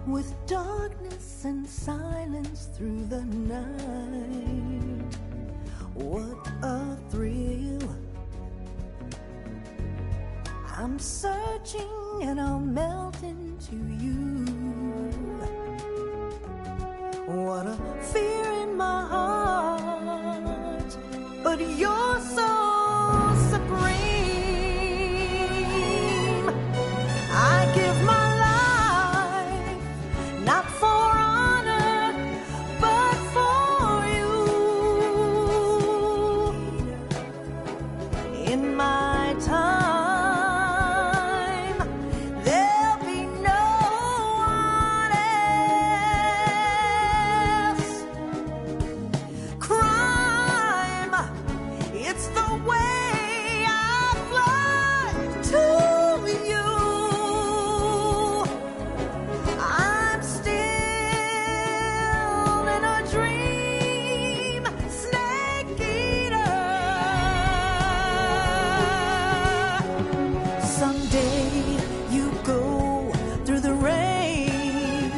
with darkness and silence through the night. What a thrill. I'm searching and I'll melt into you. What a fear in my heart, but you're so supreme. I give my life, not for honor, but for you. In my time, there'll be no one else. Crime, it's the way I fly to you. I'm still in a dream, snake eater. Someday you go through the rain,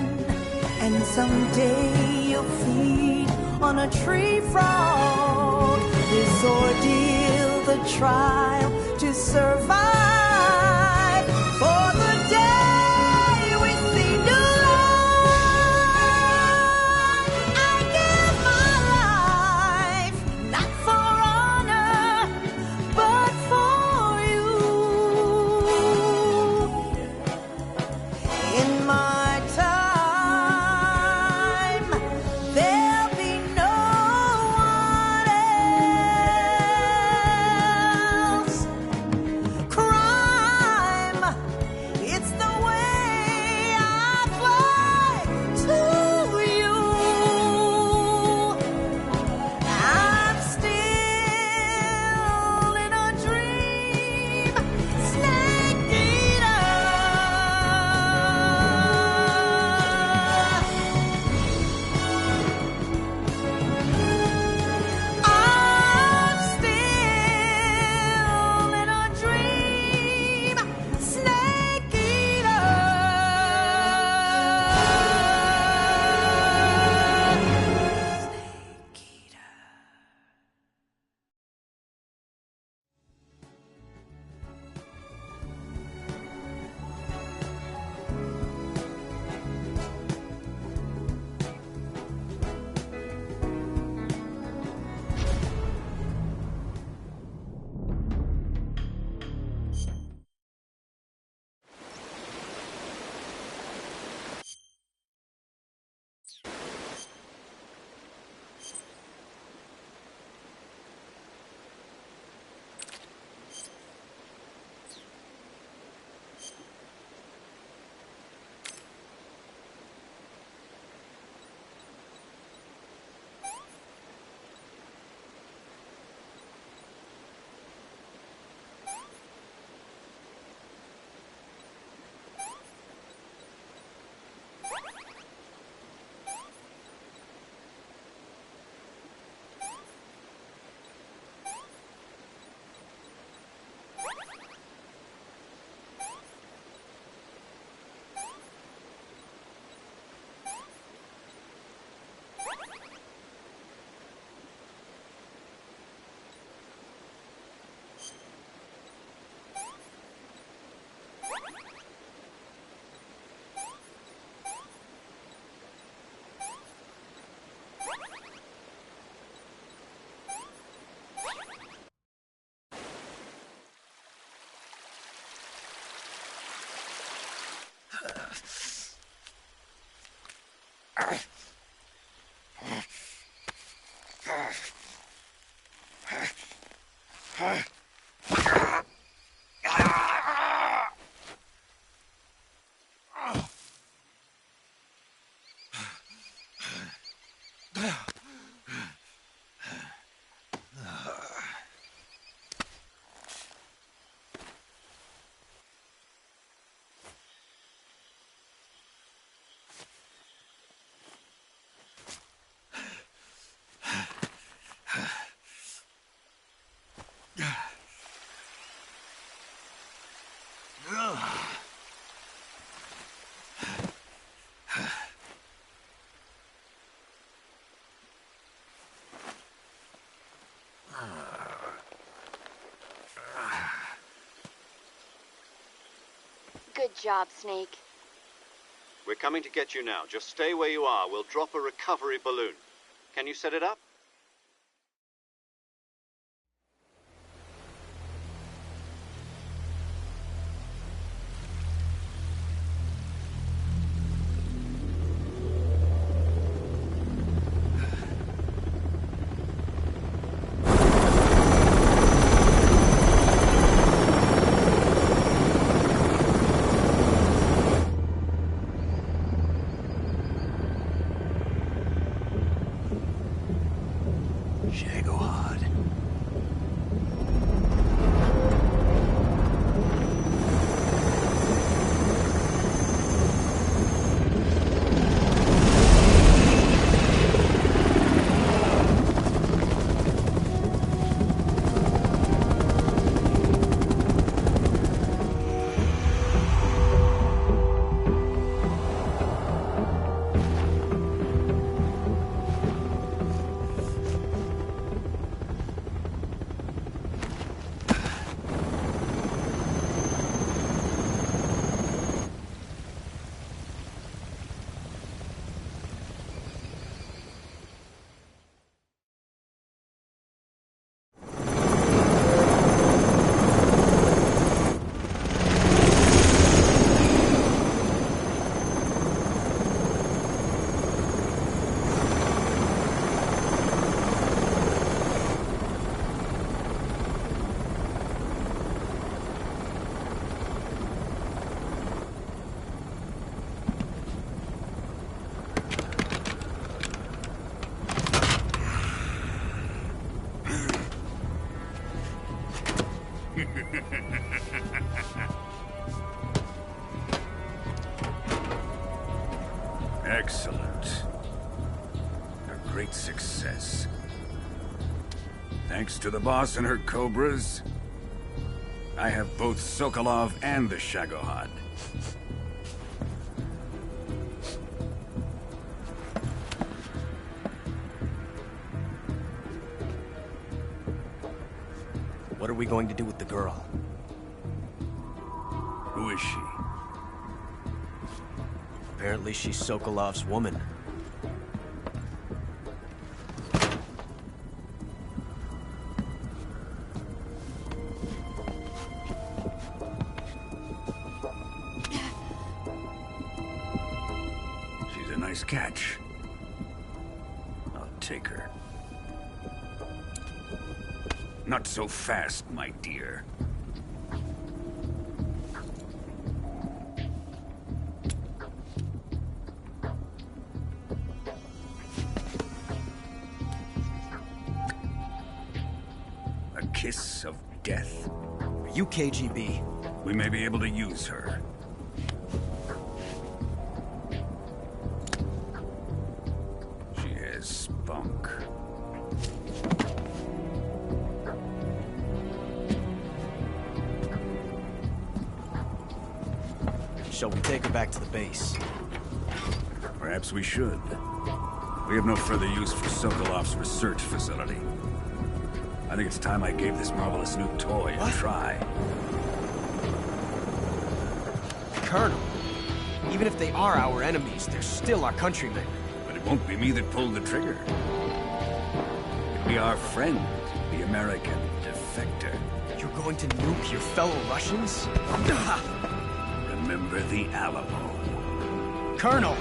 and someday you'll feed on a tree frog. This ordeal, the trial to survive, for the day we see new light. I give my life, not for honor, but for you. In my time, there'll be no one else. Crime, it's the way I fly to you. I'm still in a dream, snake eater. I'm still in a dream, snake eater. Snake eater. Good job, Snake. We're coming to get you now. Just stay where you are. We'll drop a recovery balloon. Can you set it up? Shagohod. Excellent. A great success. Thanks to the boss and her cobras, I have both Sokolov and the Shagohod. What are we going to do with the girl? Who is she? Apparently she's Sokolov's woman. She's a nice catch. I'll take her. Not so fast, my dear. A kiss of death. Are you KGB? We may be able to use her. She has spunk. Shall we take her back to the base? Perhaps we should. We have no further use for Sokolov's research facility. I think it's time I gave this marvelous new toy a try. Colonel, even if they are our enemies, they're still our countrymen. But it won't be me that pulled the trigger. It'll be our friend, the American defector. You're going to nuke your fellow Russians? Remember the Alamo. Colonel!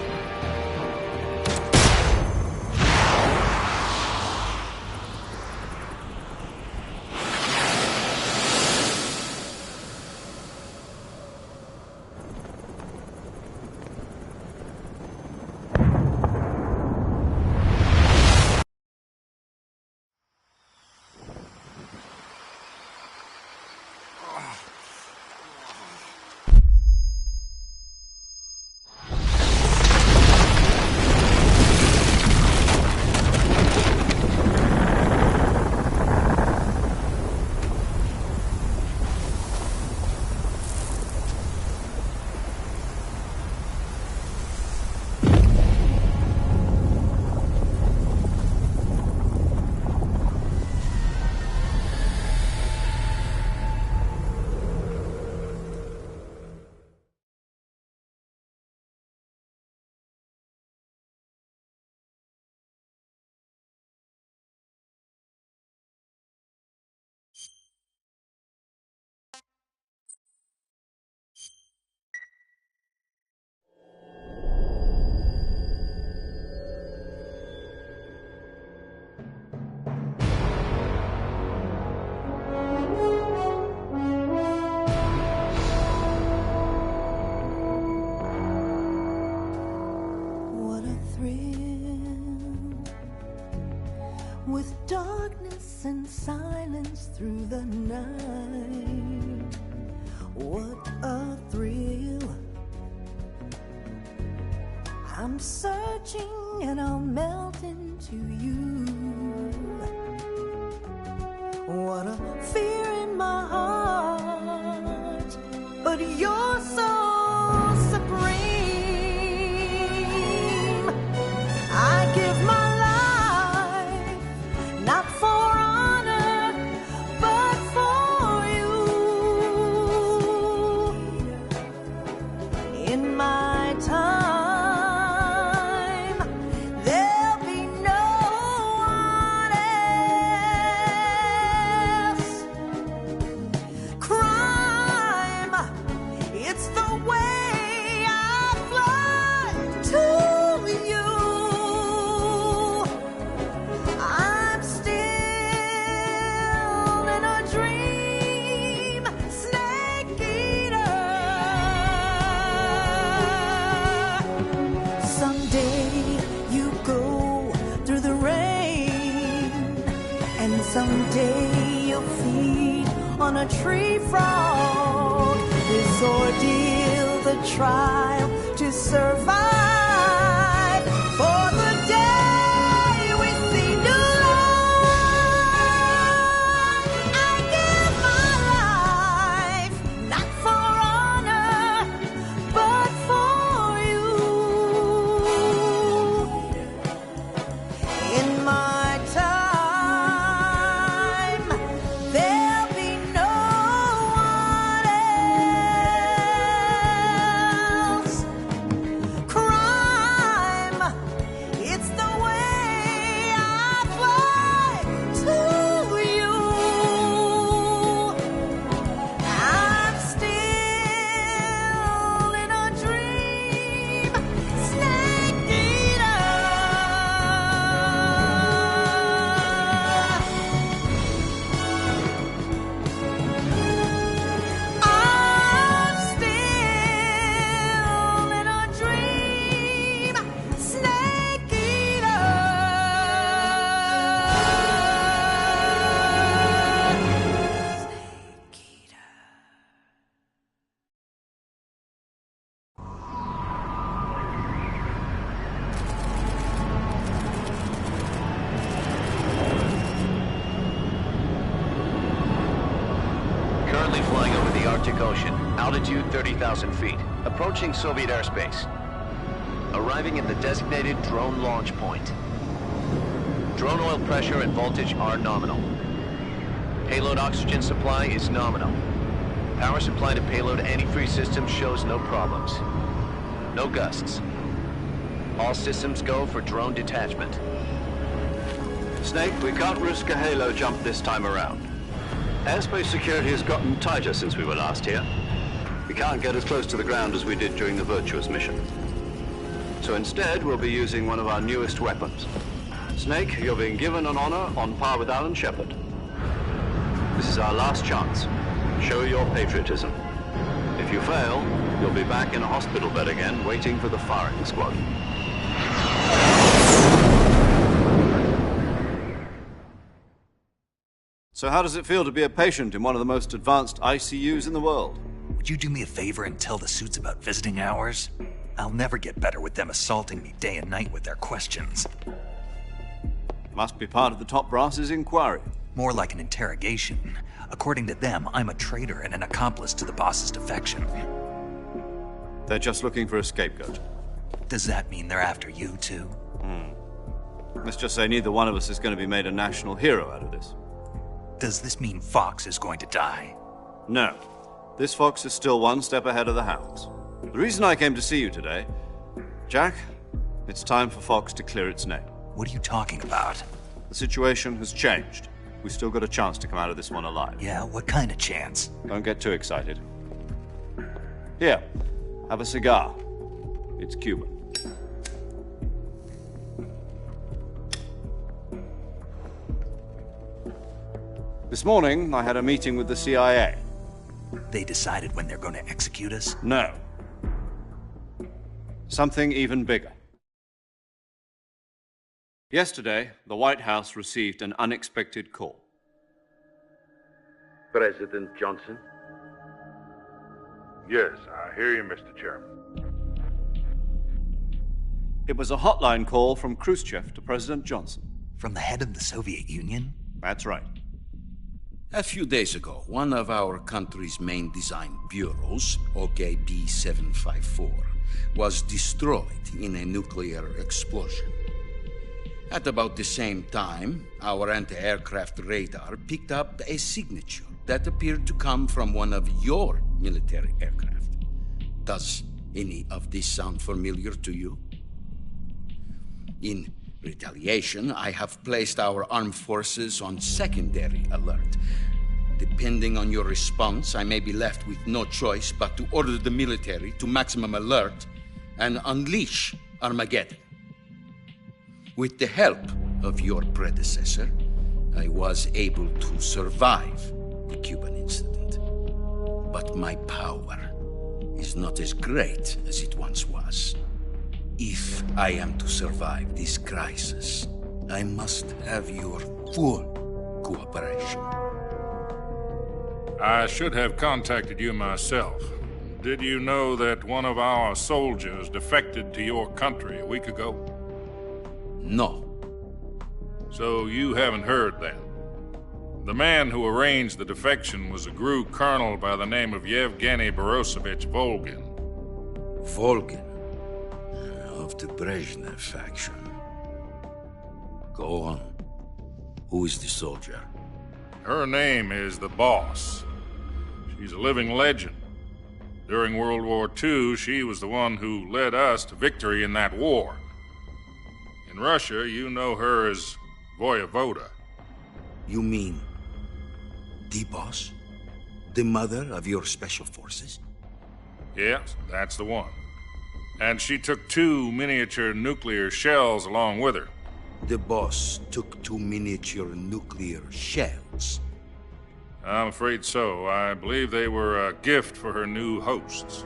with darkness and silence through the night. What a thrill. I'm searching and I'll melt into you. What a fear in my heart, but you're so supreme. I give my life, not for honor, but for you. In my time, there'll be no one else. Crime, it's the way I fly to you. I'm still in a dream, snake eater. Someday you go through the rain, and someday you'll feed on a tree frog. This ordeal, the trial to survive, for the day we see new light. I give my life, not for honor, but for you. In my time, there'll be no one else. Crime, it's the way I fly to you. I'm still in a dream, snake eater. I'm still in a dream, snake eater. Snake eater. Currently flying over the Arctic Ocean, altitude 30,000 feet, approaching Soviet airspace. Arriving at the designated drone launch point. Drone oil pressure and voltage are nominal. Payload oxygen supply is nominal. Power supply to payload antifreeze system shows no problems. No gusts. All systems go for drone detachment. Snake, we can't risk a halo jump this time around. Airspace security has gotten tighter since we were last here. We can't get as close to the ground as we did during the Virtuous mission. So instead, we'll be using one of our newest weapons. Snake, you're being given an honor on par with Alan Shepard. This is our last chance. Show your patriotism. If you fail, you'll be back in a hospital bed again, waiting for the firing squad. So how does it feel to be a patient in one of the most advanced ICUs in the world? Would you do me a favor and tell the suits about visiting hours? I'll never get better with them assaulting me day and night with their questions. Must be part of the top brass's inquiry. More like an interrogation. According to them, I'm a traitor and an accomplice to the boss's defection. They're just looking for a scapegoat. Does that mean they're after you, too? Let's just say neither one of us is going to be made a national hero out of this. Does this mean Fox is going to die? No. This fox is still one step ahead of the hounds. The reason I came to see you today, Jack, it's time for Fox to clear its name. What are you talking about? The situation has changed. We've still got a chance to come out of this one alive. Yeah, what kind of chance? Don't get too excited. Here, have a cigar. It's Cuban. This morning, I had a meeting with the CIA. They decided when they're going to execute us? No. Something even bigger. Yesterday, the White House received an unexpected call. President Johnson? Yes, I hear you, Mr. Chairman. It was a hotline call from Khrushchev to President Johnson. From the head of the Soviet Union? That's right. A few days ago, one of our country's main design bureaus, OKB 754, was destroyed in a nuclear explosion. At about the same time, our anti-aircraft radar picked up a signature that appeared to come from one of your military aircraft. Does any of this sound familiar to you? In retaliation, I have placed our armed forces on secondary alert. Depending on your response, I may be left with no choice but to order the military to maximum alert and unleash Armageddon. With the help of your predecessor, I was able to survive the Cuban incident. But my power is not as great as it once was. If I am to survive this crisis, I must have your full cooperation. I should have contacted you myself. Did you know that one of our soldiers defected to your country a week ago? No. So you haven't heard then. The man who arranged the defection was a GRU colonel by the name of Yevgeny Borisovich Volgin. Volgin? Of the Brezhnev faction. Go on. Who is the soldier? Her name is the Boss. She's a living legend. During World War II, she was the one who led us to victory in that war. In Russia, you know her as Voyevoda. You mean the Boss? The mother of your special forces? Yes, that's the one. And she took 2 miniature nuclear shells along with her. The Boss took 2 miniature nuclear shells? I'm afraid so. I believe they were a gift for her new hosts.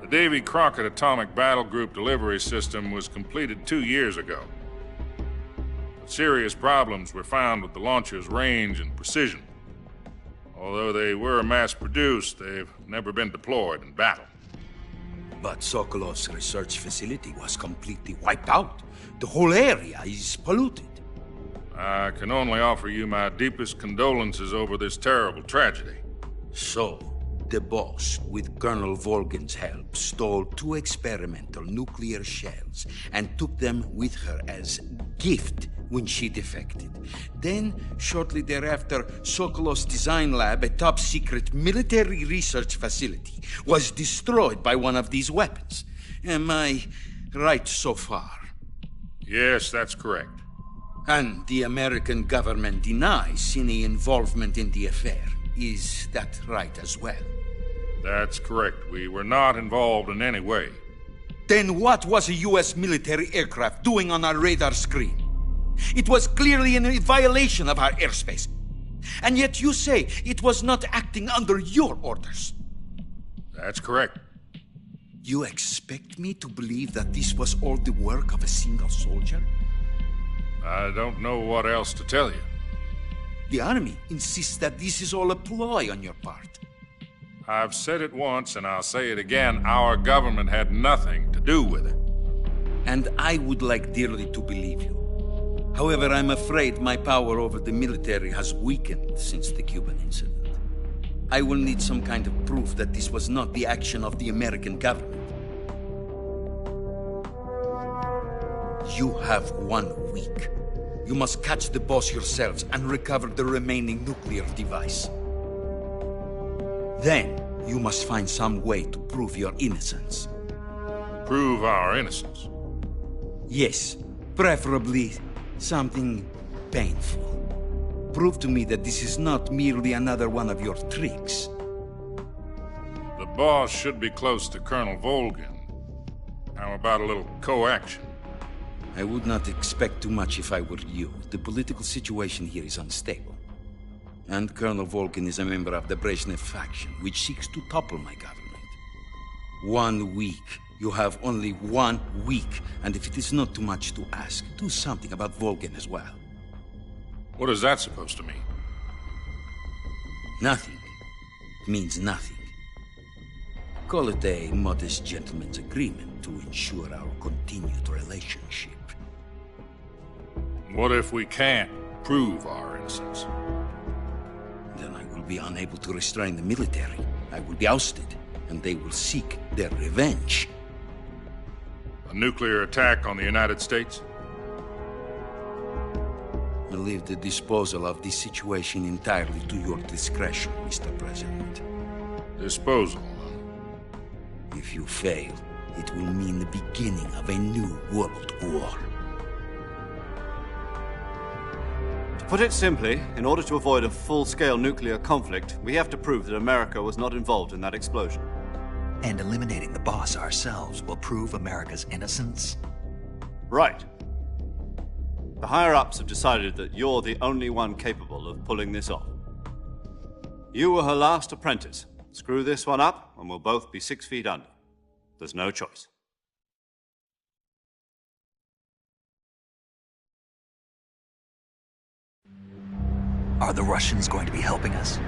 The Davy Crockett Atomic Battle Group delivery system was completed 2 years ago. But serious problems were found with the launcher's range and precision. Although they were mass-produced, they've never been deployed in battle. But Sokolov's research facility was completely wiped out. The whole area is polluted. I can only offer you my deepest condolences over this terrible tragedy. So, the Boss, with Colonel Volgin's help, stole 2 experimental nuclear shells and took them with her as gift when she defected. Then, shortly thereafter, Sokolov's design lab, a top-secret military research facility, was destroyed by one of these weapons. Am I right so far? Yes, that's correct. And the American government denies any involvement in the affair. Is that right as well? That's correct. We were not involved in any way. Then what was a U.S. military aircraft doing on our radar screen? It was clearly in violation of our airspace. And yet you say it was not acting under your orders. That's correct. You expect me to believe that this was all the work of a single soldier? I don't know what else to tell you. The Army insists that this is all a ploy on your part. I've said it once and I'll say it again. Our government had nothing to do with it. And I would like dearly to believe you. However, I'm afraid my power over the military has weakened since the Cuban incident. I will need some kind of proof that this was not the action of the American government. You have 1 week. You must catch the Boss yourselves and recover the remaining nuclear device. Then, you must find some way to prove your innocence. Prove our innocence? Yes, preferably something painful. Prove to me that this is not merely another one of your tricks. The Boss should be close to Colonel Volgin. How about a little co-action? I would not expect too much if I were you. The political situation here is unstable. And Colonel Volgin is a member of the Brezhnev faction, which seeks to topple my government. 1 week You have only 1 week, and if it is not too much to ask, do something about Volgin as well. What is that supposed to mean? Nothing means nothing. Call it a modest gentleman's agreement to ensure our continued relationship. What if we can't prove our innocence? Then I will be unable to restrain the military. I will be ousted, and they will seek their revenge. A nuclear attack on the United States? I leave the disposal of this situation entirely to your discretion, Mr. President. Disposal? If you fail, it will mean the beginning of a new world war. To put it simply, in order to avoid a full-scale nuclear conflict, we have to prove that America was not involved in that explosion. And eliminating the boss ourselves will prove America's innocence? Right. The higher-ups have decided that you're the only one capable of pulling this off. You were her last apprentice. Screw this one up, and we'll both be 6 feet under. There's no choice. Are the Russians going to be helping us?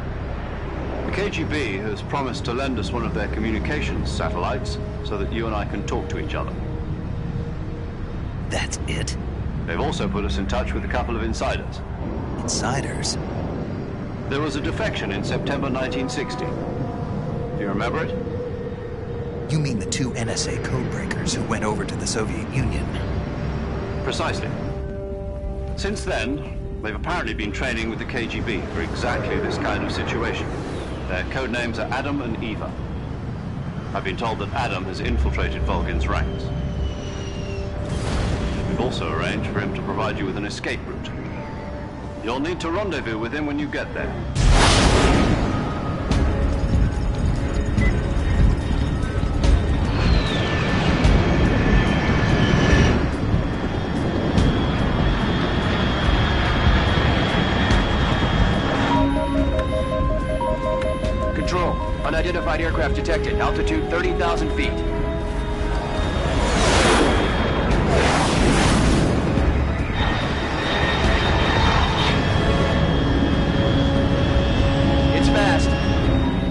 The KGB has promised to lend us one of their communications satellites so that you and I can talk to each other. That's it? They've also put us in touch with a couple of insiders. Insiders? There was a defection in September 1960. Do you remember it? You mean the 2 NSA codebreakers who went over to the Soviet Union? Precisely. Since then, they've apparently been training with the KGB for exactly this kind of situation. Their code names are Adam and Eva. I've been told that Adam has infiltrated Volgin's ranks. We've also arranged for him to provide you with an escape route. You'll need to rendezvous with him when you get there. Control. Unidentified aircraft detected. Altitude 30,000 feet. It's fast.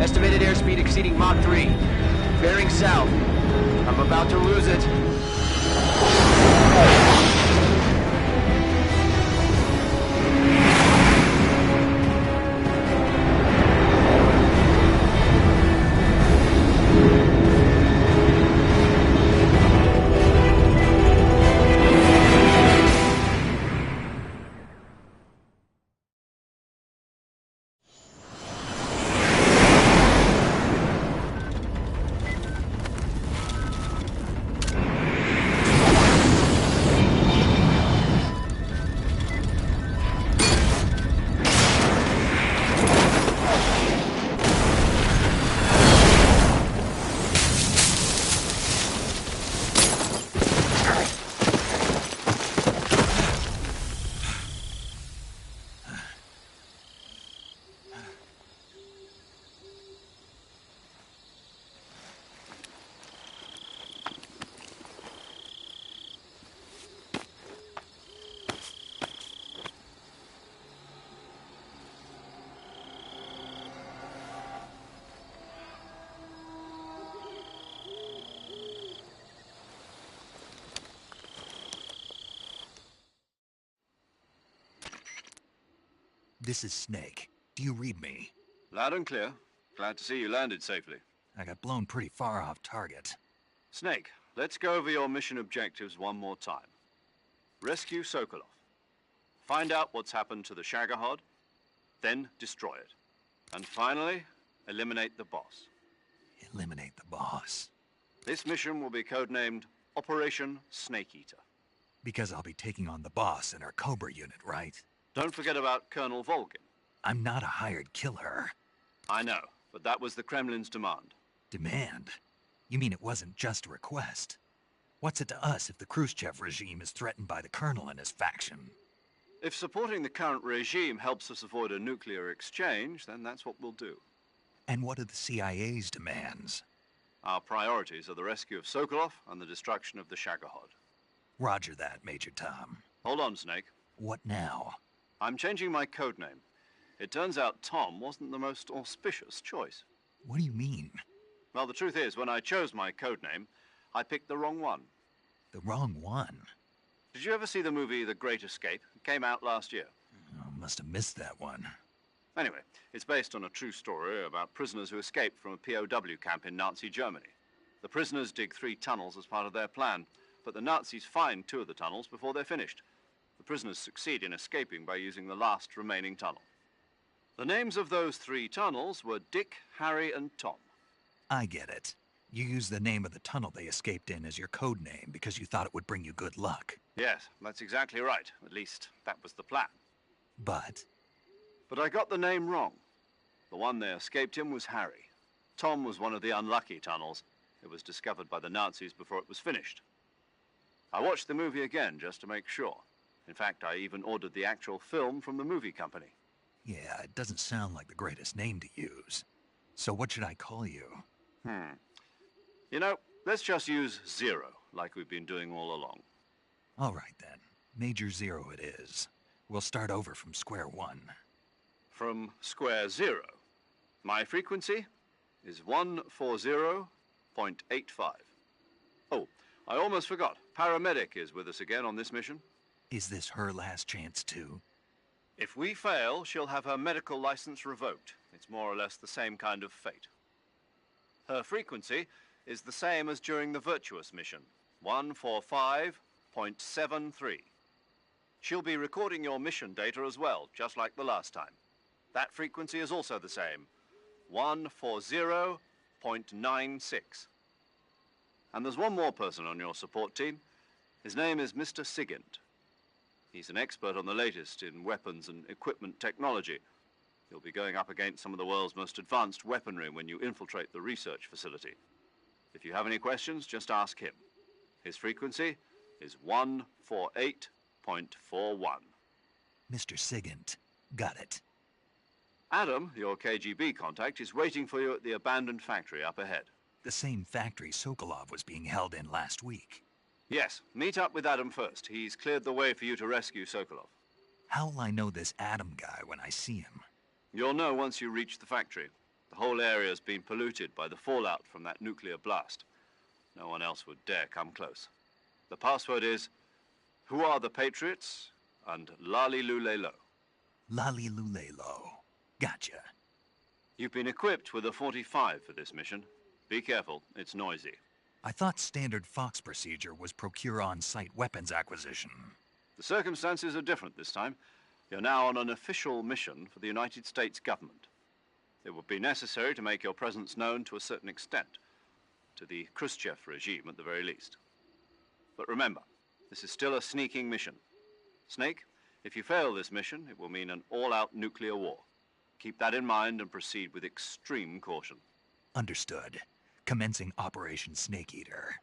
Estimated airspeed exceeding Mach 3. Bearing south. I'm about to lose it. This is Snake. Do you read me? Loud and clear. Glad to see you landed safely. I got blown pretty far off target. Snake, let's go over your mission objectives one more time. Rescue Sokolov. Find out what's happened to the Shagohod, then destroy it. And finally, eliminate the boss. Eliminate the boss. This mission will be codenamed Operation Snake Eater. Because I'll be taking on the boss in our Cobra unit, right? Don't forget about Colonel Volgin. I'm not a hired killer. I know, but that was the Kremlin's demand. Demand? You mean it wasn't just a request? What's it to us if the Khrushchev regime is threatened by the Colonel and his faction? If supporting the current regime helps us avoid a nuclear exchange, then that's what we'll do. And what are the CIA's demands? Our priorities are the rescue of Sokolov and the destruction of the Shagohod. Roger that, Major Tom. Hold on, Snake. What now? I'm changing my code name. It turns out Tom wasn't the most auspicious choice. What do you mean? Well, the truth is, when I chose my code name, I picked the wrong one. The wrong one? Did you ever see the movie The Great Escape? It came out last year. Oh, must have missed that one. Anyway, it's based on a true story about prisoners who escaped from a POW camp in Nazi Germany. The prisoners dig 3 tunnels as part of their plan, but the Nazis find 2 of the tunnels before they're finished. The prisoners succeed in escaping by using the last remaining tunnel. The names of those 3 tunnels were Dick, Harry, and Tom. I get it. You used the name of the tunnel they escaped in as your code name because you thought it would bring you good luck. Yes, that's exactly right. At least, that was the plan. But But I got the name wrong. The one they escaped in was Harry. Tom was one of the unlucky tunnels. It was discovered by the Nazis before it was finished. I watched the movie again just to make sure. In fact, I even ordered the actual film from the movie company. yeah, it doesn't sound like the greatest name to use. So what should I call you? You know, let's just use Zero, like we've been doing all along. All right then. Major Zero it is. We'll start over from square one. From square 0. My frequency is 140.85. Oh, I almost forgot. Paramedic is with us again on this mission. Is this her last chance too? If we fail, she'll have her medical license revoked. It's more or less the same kind of fate. Her frequency is the same as during the Virtuous mission, 145.73. She'll be recording your mission data as well, just like the last time. That frequency is also the same, 140.96. And there's one more person on your support team. His name is Mr. Sigint. He's an expert on the latest in weapons and equipment technology. You'll be going up against some of the world's most advanced weaponry when you infiltrate the research facility. If you have any questions, just ask him. His frequency is 148.41. Mr. Sigint. Got it. Adam, your KGB contact, is waiting for you at the abandoned factory up ahead. The same factory Sokolov was being held in last week. Yes, meet up with Adam first. He's cleared the way for you to rescue Sokolov. How'll I know this Adam guy when I see him? You'll know once you reach the factory. The whole area's been polluted by the fallout from that nuclear blast. No one else would dare come close. The password is, "Who are the Patriots?" and Lali Lulelo. Lali Lulelo. Gotcha. You've been equipped with a 45 for this mission. Be careful, it's noisy. I thought standard Fox procedure was procure on-site weapons acquisition. The circumstances are different this time. You're now on an official mission for the United States government. It would be necessary to make your presence known to a certain extent, to the Khrushchev regime at the very least. But remember, this is still a sneaking mission. Snake, if you fail this mission, it will mean an all-out nuclear war. Keep that in mind and proceed with extreme caution. Understood. Commencing Operation Snake Eater.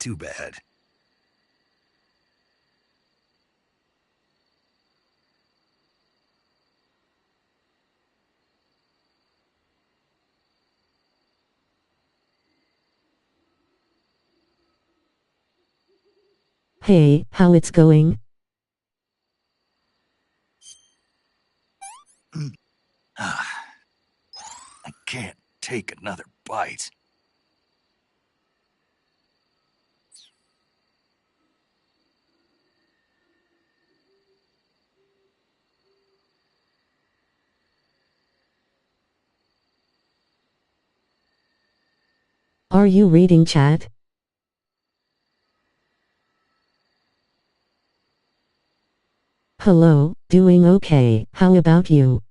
too bad. Hey, how it's going? I can't take another bite. Are you reading chat? Hello, doing okay, how about you?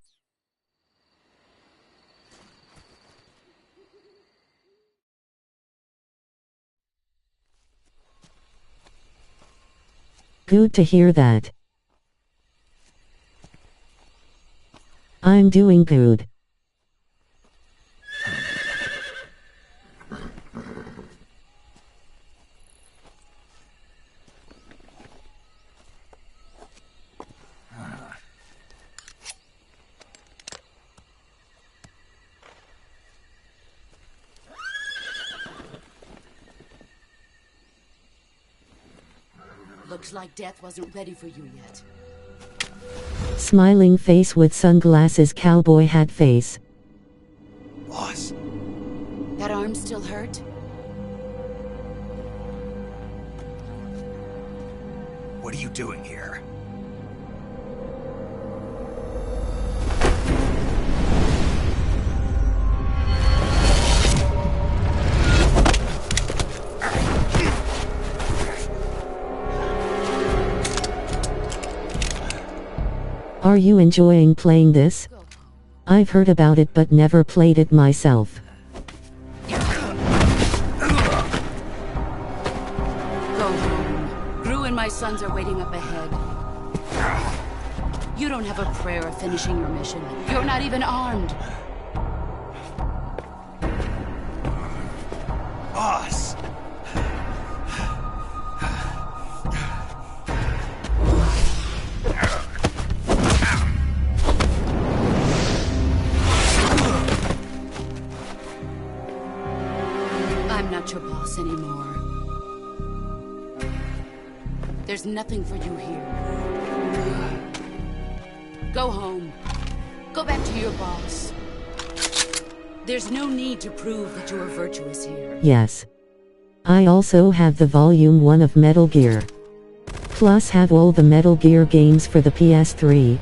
Good to hear that. I'm doing good. Looks like death wasn't ready for you yet. Smiling face with sunglasses, cowboy hat face. Boss. That arm still hurt? What are you doing here? Are you enjoying playing this? I've heard about it but never played it myself. Go home. Gru and my sons are waiting up ahead. You don't have a prayer of finishing your mission. You're not even armed. Boss! I'm not your boss anymore. There's nothing for you here. Go home. Go back to your boss. There's no need to prove that you are virtuous here. Yes. I also have the Volume 1 of Metal Gear. Plus have all the Metal Gear games for the PS3.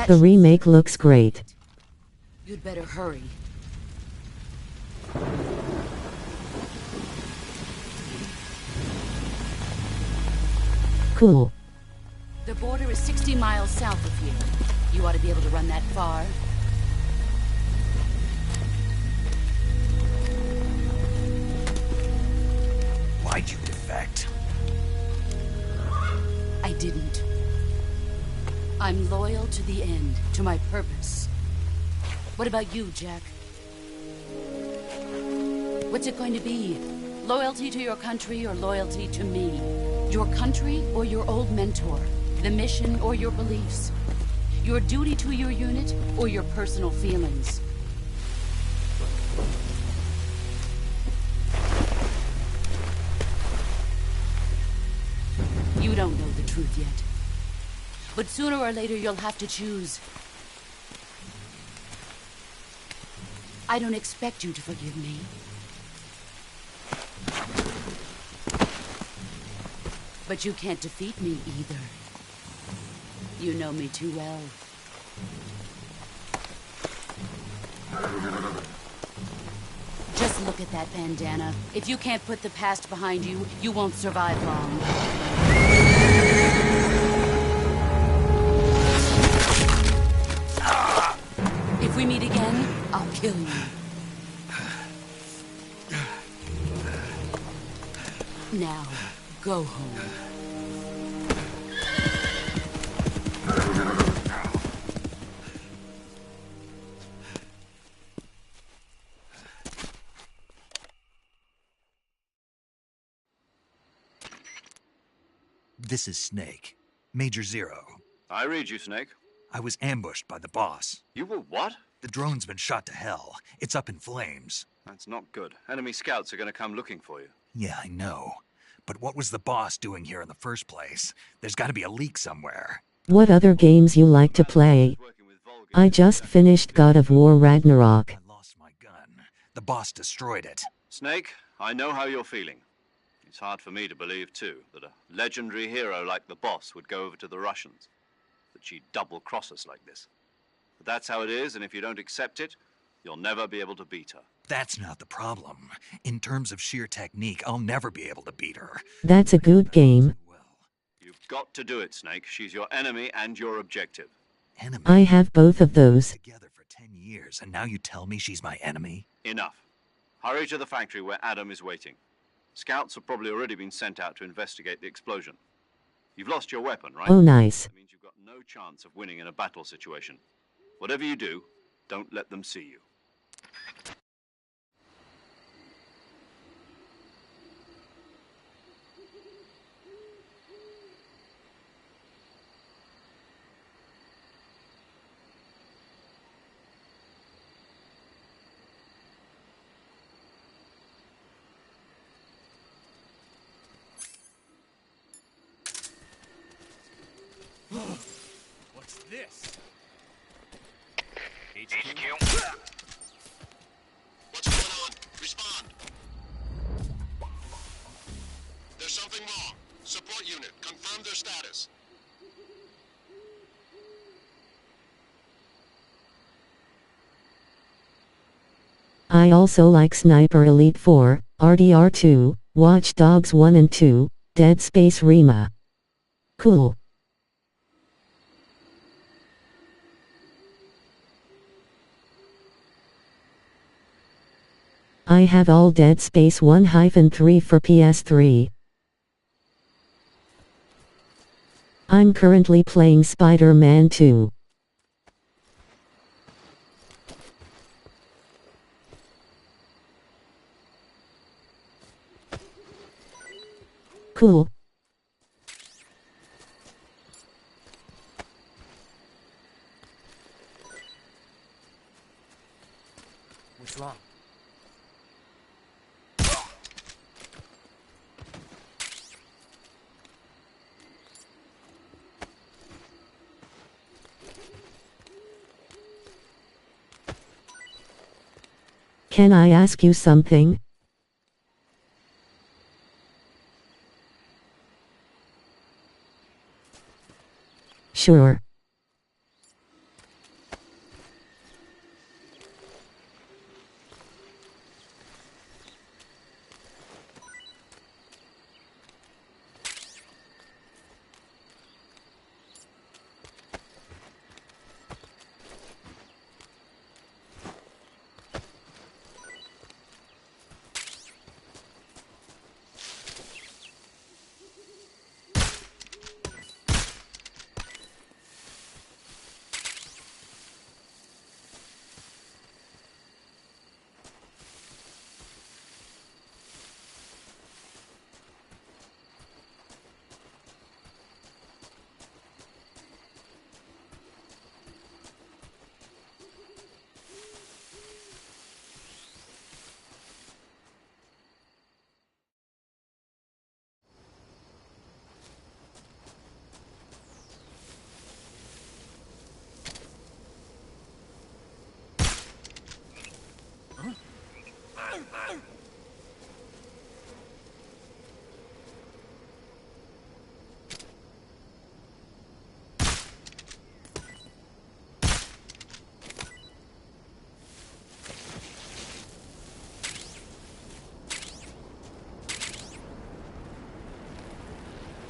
The remake looks great. You'd better hurry. Cool. The border is 60 miles south of here. You ought to be able to run that far. Why'd you defect? I didn't. I'm loyal to the end, to my purpose. What about you, Jack? What's it going to be? Loyalty to your country or loyalty to me? Your country or your old mentor? The mission or your beliefs? Your duty to your unit or your personal feelings? You don't know the truth yet. But sooner or later you'll have to choose. I don't expect you to forgive me. But you can't defeat me either. You know me too well. Just look at that bandana. If you can't put the past behind you, you won't survive long. If we meet again, I'll kill you. Now, go home. This is Snake. Major Zero. I read you, Snake. I was ambushed by the boss. You were what? The drone's been shot to hell. It's up in flames. That's not good. Enemy scouts are going to come looking for you. Yeah, I know. But what was the boss doing here in the first place? There's got to be a leak somewhere. What other games you like to play? I just finished God of War Ragnarok. I lost my gun. The boss destroyed it. Snake, I know how you're feeling. It's hard for me to believe, too, that a legendary hero like the boss would go over to the Russians. That she'd double-cross us like this. But that's how it is, and if you don't accept it, you'll never be able to beat her. That's not the problem. In terms of sheer technique, I'll never be able to beat her. That's a good game. You've got to do it, Snake. She's your enemy and your objective. Enemy? I have both of those. Together for 10 years, and now you tell me she's my enemy? Enough. Hurry to the factory where Adam is waiting. Scouts have probably already been sent out to investigate the explosion. You've lost your weapon, right? Oh, nice. That means you've got no chance of winning in a battle situation. Whatever you do, don't let them see you. What's this? HQ. What's going on? Respond. There's something wrong. Support unit, confirm their status. I also like Sniper Elite 4, RDR2, Watch Dogs 1 and 2, Dead Space Rema. Cool. I have all Dead Space 1-3 for PS3. I'm currently playing Spider-Man 2. Cool. What's wrong? Can I ask you something? Sure.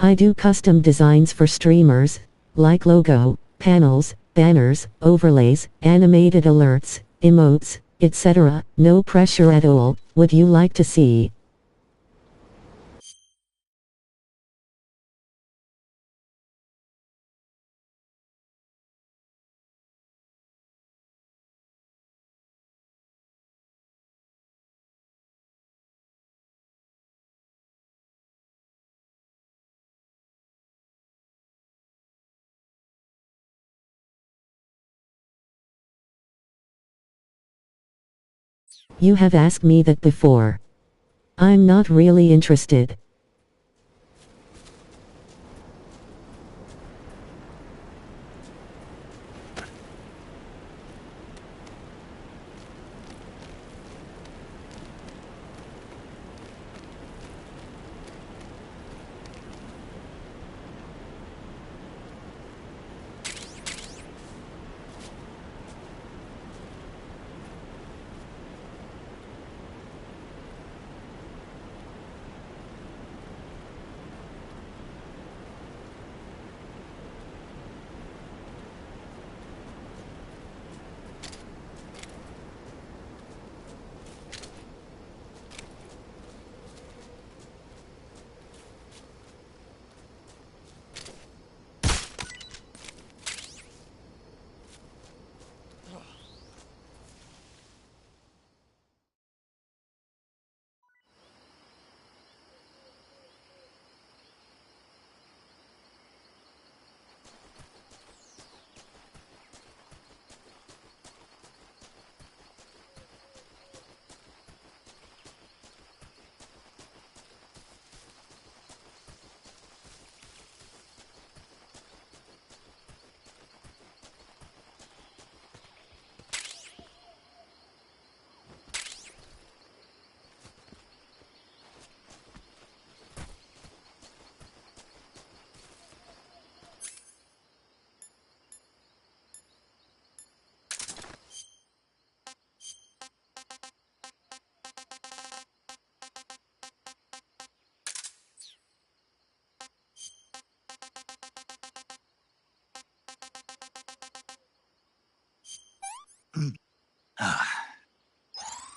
I do custom designs for streamers, like logo, panels, banners, overlays, animated alerts, emotes, etc. No pressure at all. Would you like to see? You have asked me that before. I'm not really interested.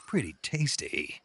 Pretty tasty.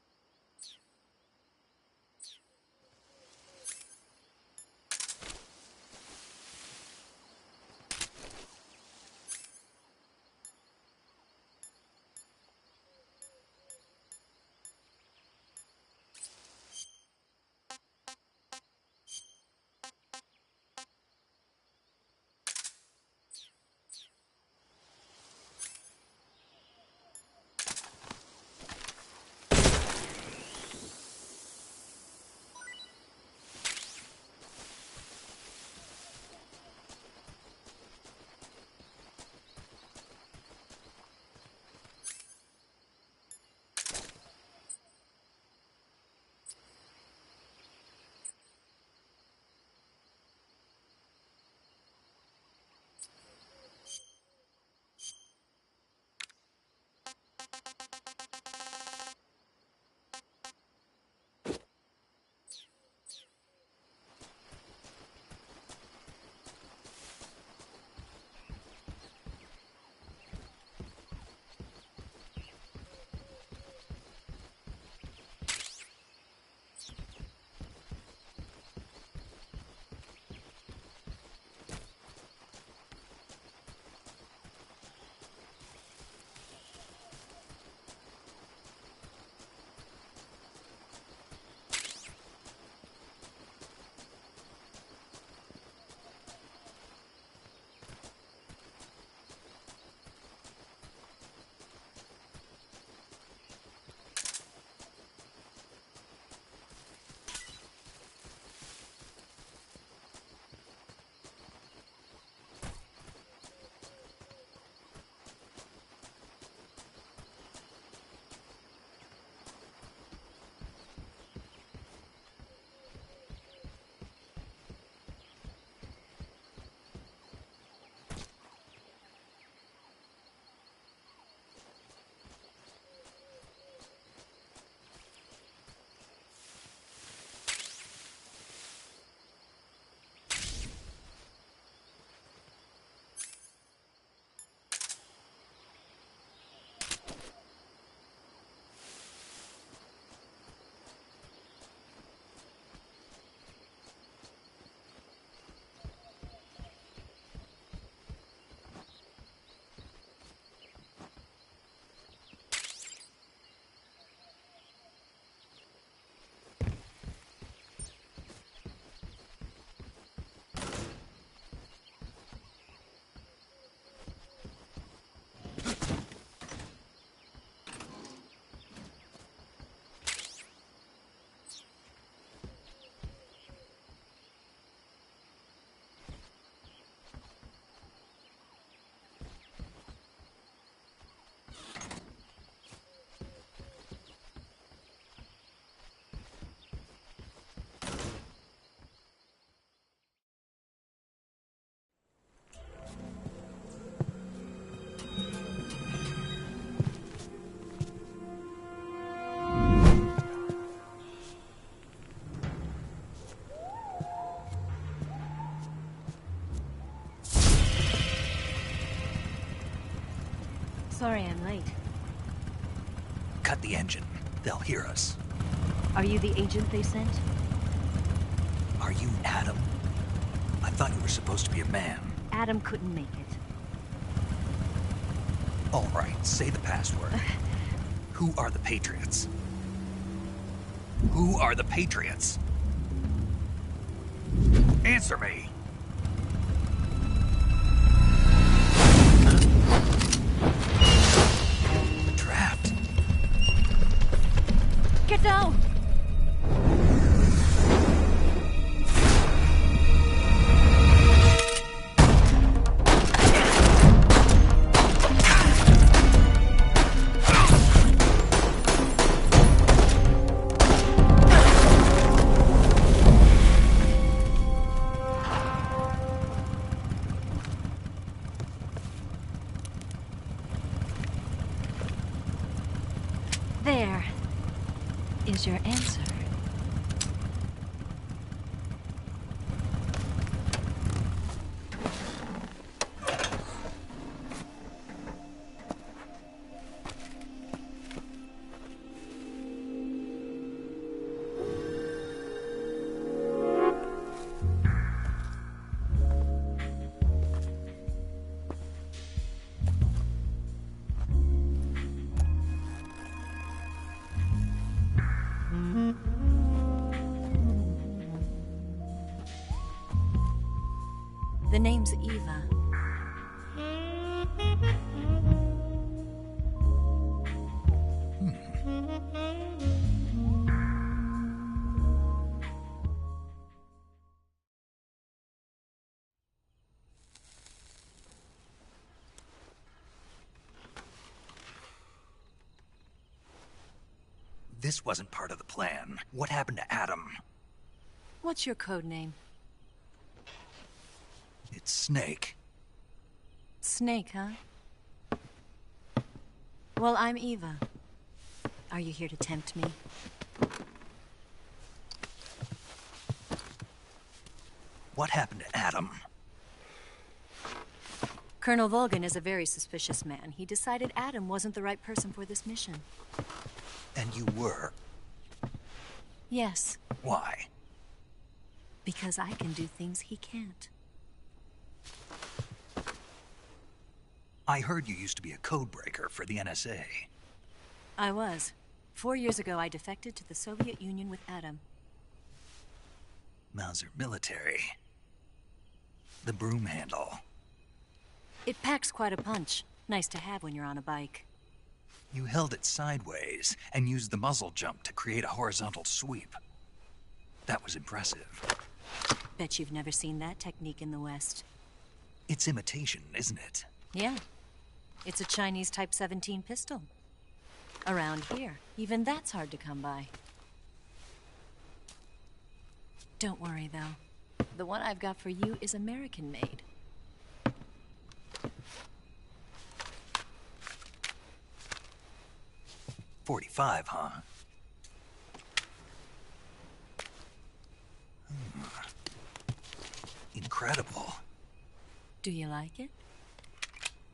Sorry I'm late. Cut the engine. They'll hear us. Are you the agent they sent? Are you Adam? I thought you were supposed to be a man. Adam couldn't make it. All right, say the password. Who are the Patriots? Who are the Patriots? Answer me! Trapped. Get down! There is your answer. The name's Eva. This wasn't part of the plan. What happened to Adam? What's your code name? It's Snake. Snake, huh? Well, I'm Eva. Are you here to tempt me? What happened to Adam? Colonel Volgin is a very suspicious man. He decided Adam wasn't the right person for this mission. And you were? Yes. Why? Because I can do things he can't. I heard you used to be a codebreaker for the NSA. I was. 4 years ago, I defected to the Soviet Union with Adam. Mauser military. The broom handle. It packs quite a punch. Nice to have when you're on a bike. You held it sideways and used the muzzle jump to create a horizontal sweep. That was impressive. Bet you've never seen that technique in the West. It's imitation, isn't it? Yeah. It's a Chinese Type 17 pistol. Around here, even that's hard to come by. Don't worry, though. The one I've got for you is American-made. .45, huh? Incredible. Do you like it?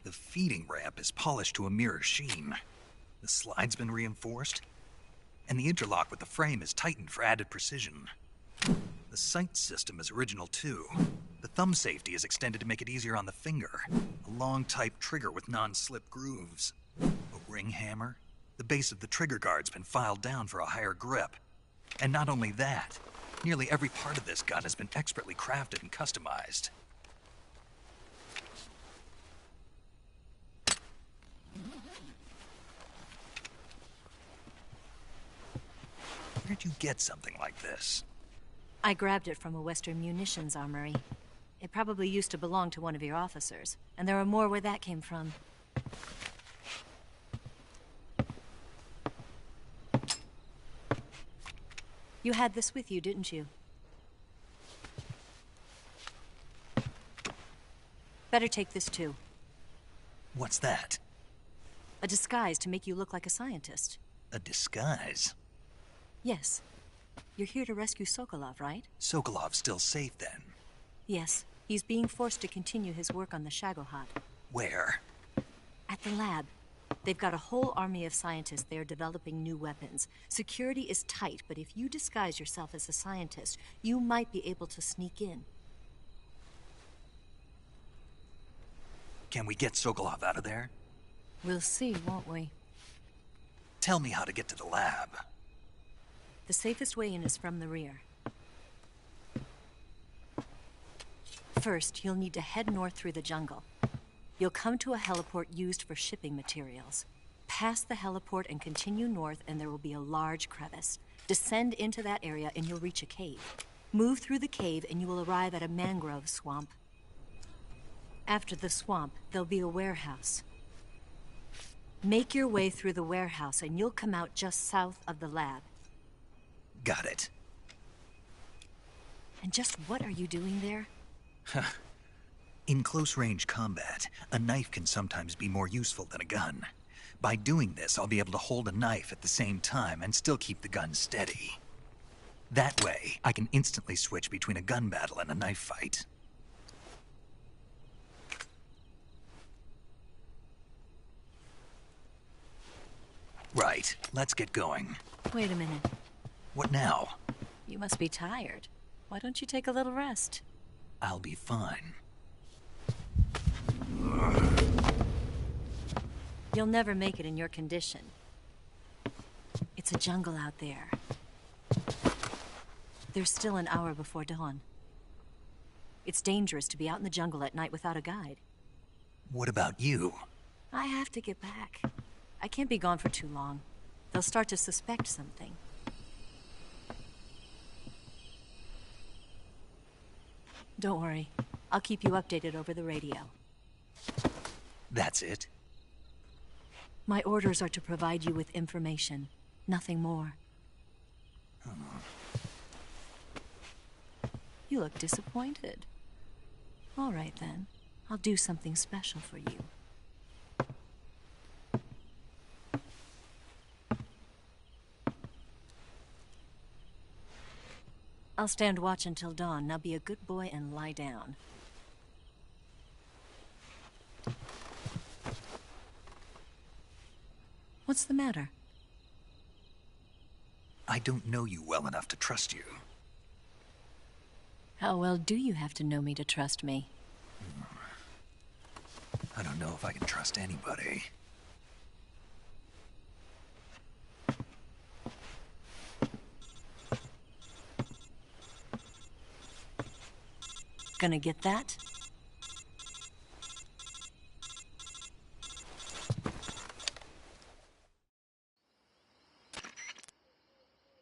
The feeding ramp is polished to a mirror sheen. The slide's been reinforced, and the interlock with the frame is tightened for added precision. The sight system is original too. The thumb safety is extended to make it easier on the finger. A long type trigger with non-slip grooves. A ring hammer. The base of the trigger guard's been filed down for a higher grip. And not only that, nearly every part of this gun has been expertly crafted and customized. Where'd you get something like this? I grabbed it from a Western munitions armory. It probably used to belong to one of your officers, and there are more where that came from. You had this with you, didn't you? Better take this too. What's that? A disguise to make you look like a scientist. A disguise? Yes. You're here to rescue Sokolov, right? Sokolov's still safe then? Yes. He's being forced to continue his work on the Shagohod. Where? At the lab. They've got a whole army of scientists there developing new weapons. Security is tight, but if you disguise yourself as a scientist, you might be able to sneak in. Can we get Sokolov out of there? We'll see, won't we? Tell me how to get to the lab. The safest way in is from the rear. First, you'll need to head north through the jungle. You'll come to a heliport used for shipping materials. Pass the heliport and continue north, and there will be a large crevice. Descend into that area and you'll reach a cave. Move through the cave and you will arrive at a mangrove swamp. After the swamp, there'll be a warehouse. Make your way through the warehouse and you'll come out just south of the lab. Got it. And just what are you doing there? In close-range combat, a knife can sometimes be more useful than a gun. By doing this, I'll be able to hold a knife at the same time and still keep the gun steady. That way, I can instantly switch between a gun battle and a knife fight. Right, let's get going. Wait a minute. What now? You must be tired. Why don't you take a little rest? I'll be fine. You'll never make it in your condition. It's a jungle out there. There's still an hour before dawn. It's dangerous to be out in the jungle at night without a guide. What about you? I have to get back. I can't be gone for too long. They'll start to suspect something. Don't worry. I'll keep you updated over the radio. That's it? My orders are to provide you with information. Nothing more. You look disappointed. All right, then. I'll do something special for you. I'll stand watch until dawn. Now be a good boy and lie down. What's the matter? I don't know you well enough to trust you. How well do you have to know me to trust me? I don't know if I can trust anybody. Gonna get that?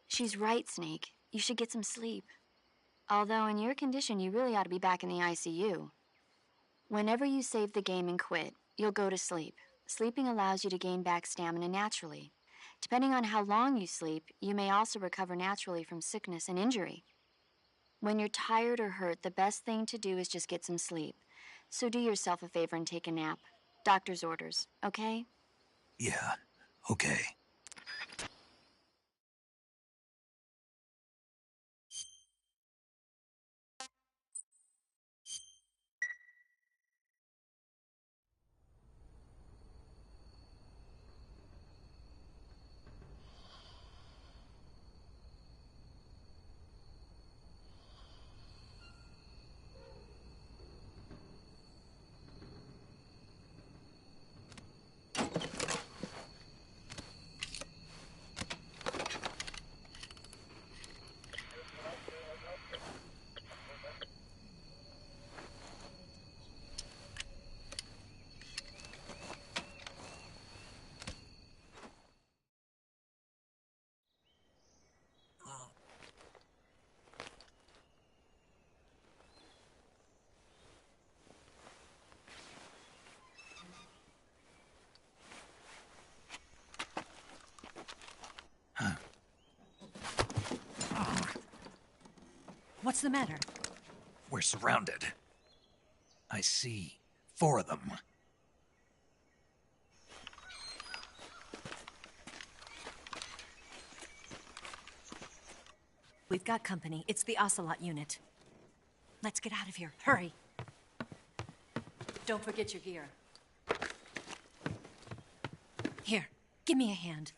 She's right, Snake. You should get some sleep. Although in your condition, you really ought to be back in the ICU. Whenever you save the game and quit, you'll go to sleep. Sleeping allows you to gain back stamina naturally. Depending on how long you sleep, you may also recover naturally from sickness and injury. When you're tired or hurt, the best thing to do is just get some sleep. So do yourself a favor and take a nap. Doctor's orders, okay? Yeah, okay. What's the matter? We're surrounded. I see 4 of them. We've got company. It's the Ocelot unit. Let's get out of here. Hurry. Don't forget your gear. Give me a hand.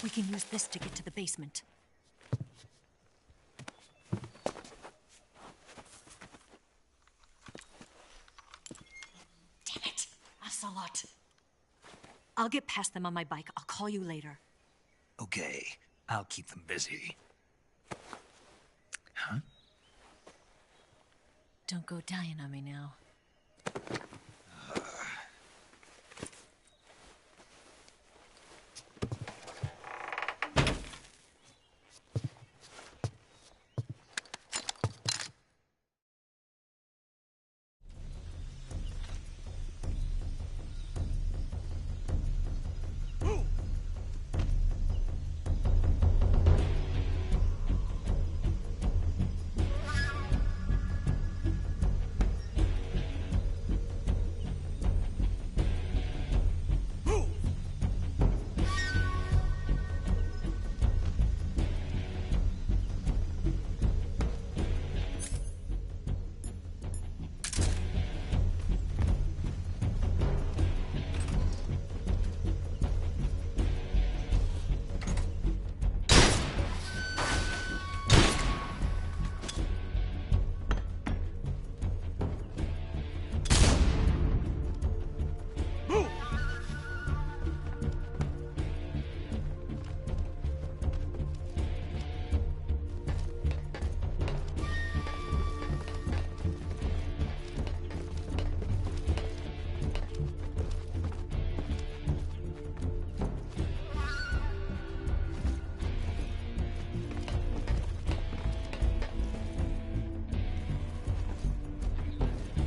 We can use this to get to the basement. Damn it, Ocelot. I'll get past them on my bike. I'll call you later. Okay, I'll keep them busy. Huh? Don't go dying on me now.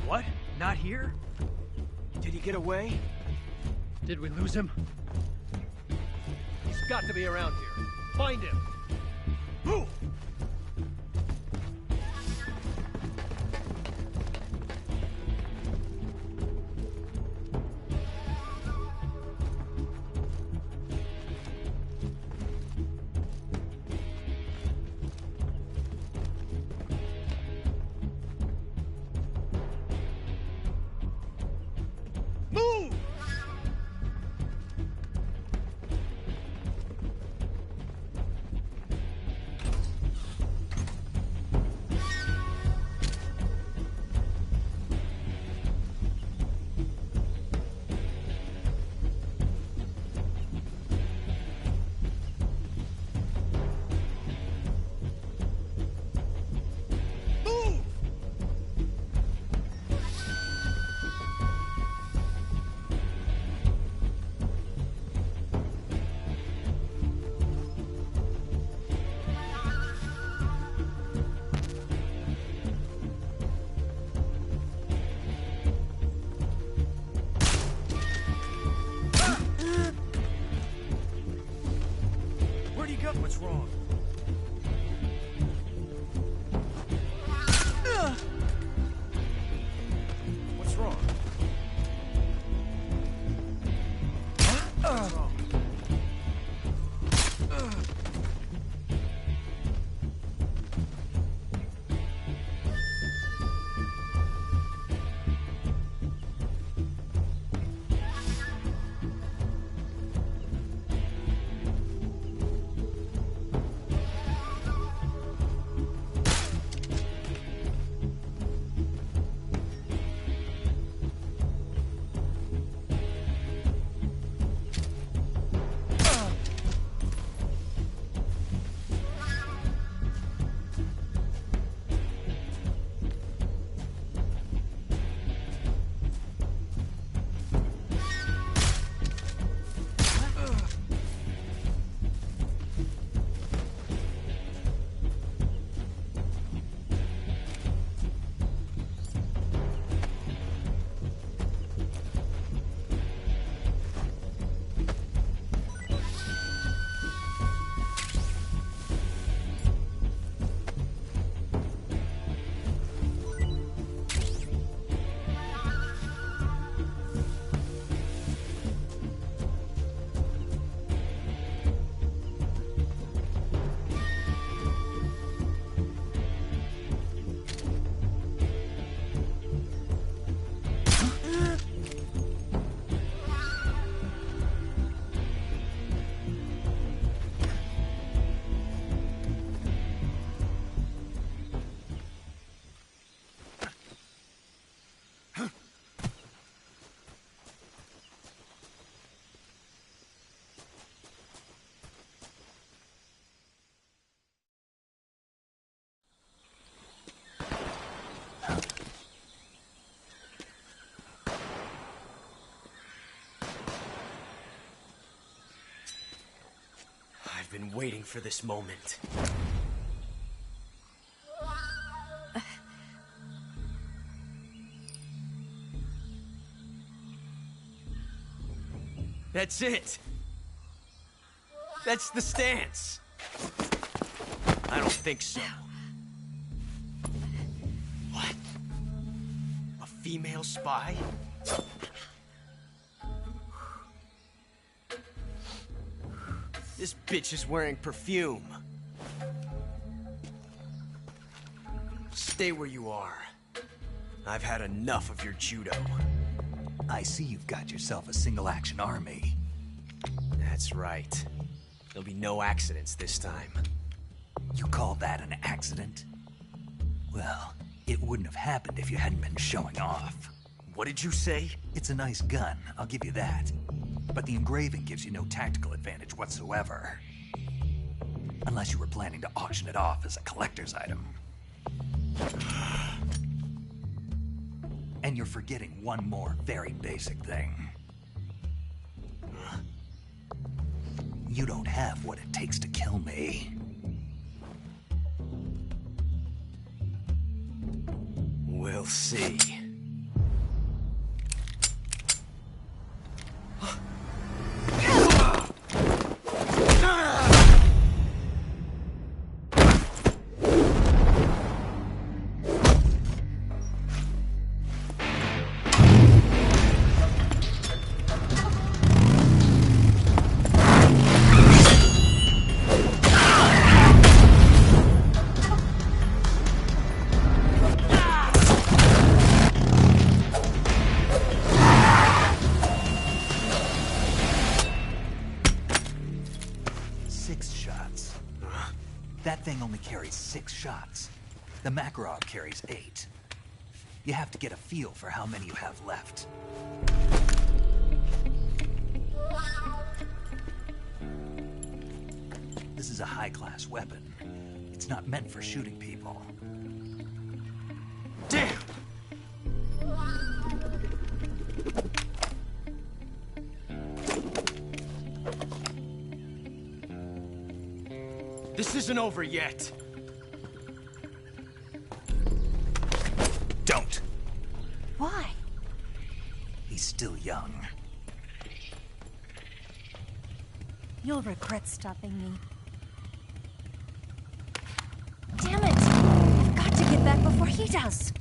What? Not here? Did he get away? Did we lose him? He's got to be around here. Find him! Move! What's wrong? What's wrong? What's wrong? I've been waiting for this moment. That's it. That's the stance. I don't think so. What? A female spy? This bitch is wearing perfume. Stay where you are. I've had enough of your judo. I see you've got yourself a single-action army. That's right. There'll be no accidents this time. You call that an accident? Well, it wouldn't have happened if you hadn't been showing off. What did you say? It's a nice gun, I'll give you that. But the engraving gives you no tactical advantage whatsoever. Unless you were planning to auction it off as a collector's item. And you're forgetting one more very basic thing. You don't have what it takes to kill me. We'll see. That thing only carries 6 shots. The Makarov carries 8. You have to get a feel for how many you have left. This is a high-class weapon. It's not meant for shooting people. Damn! This isn't over yet. Don't. Why? He's still young. You'll regret stopping me. Damn it! I've got to get back before he does.